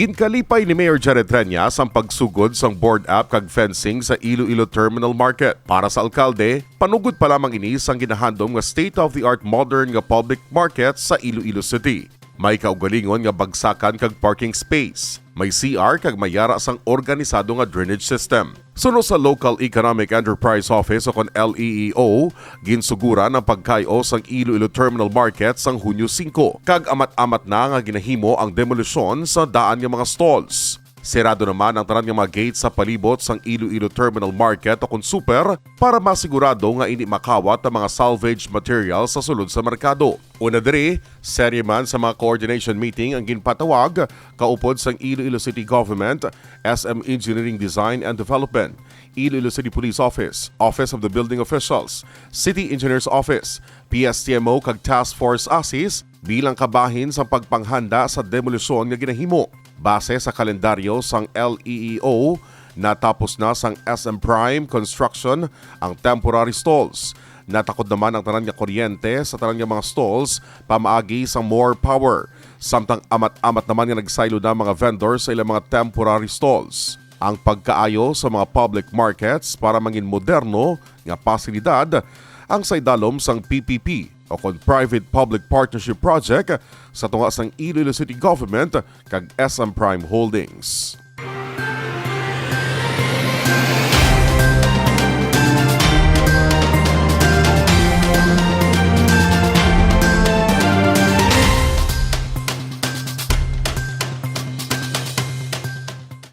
Ginkalipay ni Mayor Jared Treñas ang pagsugod sang board app kag fencing sa Iloilo Terminal Market. Para sa alkalde, panugod pa lamang ini sang ginahandom nga state-of-the-art modern nga public market sa Iloilo City. May kaugalingon nga bagsakan kag parking space. May CR kag mayara sang organisado nga drainage system. Suno sa Local Economic Enterprise Office o kon LEEO, ginsuguran ang pagkayo sang Iloilo Terminal Market sang Hunyo 5. Kag amat-amat na nga ginahimo ang demolition sa daan nga mga stalls. Serado naman ang tanan nga mga gates sa palibot sang Iloilo Terminal Market o kon super para masigurado nga hindi makawat ang mga salvage material sa sulod sa merkado. Una diri, serye man sa mga coordination meeting ang ginpatawag kaupod sang Iloilo City Government, SM Engineering Design and Development, Iloilo City Police Office, Office of the Building Officials, City Engineers Office, PSTMO kag Task Force ASIS bilang kabahin sa pagpanghanda sa demolisyon nga ginahimo. Base sa kalendaryo sang LEEO, natapos na sang SM Prime Construction ang temporary stalls. Natakod naman ang tanan nga kuryente sa tanan nga mga stalls pamaagi sang more power. Samtang amat-amat naman nga nagsaylo na mga vendors sa ilang mga temporary stalls. Ang pagkaayo sa mga public markets para mangin moderno nga pasilidad ang saydalom sang PPP o kon Private-Public Partnership Project sa tunga sang Iloilo City Government kag SM Prime Holdings.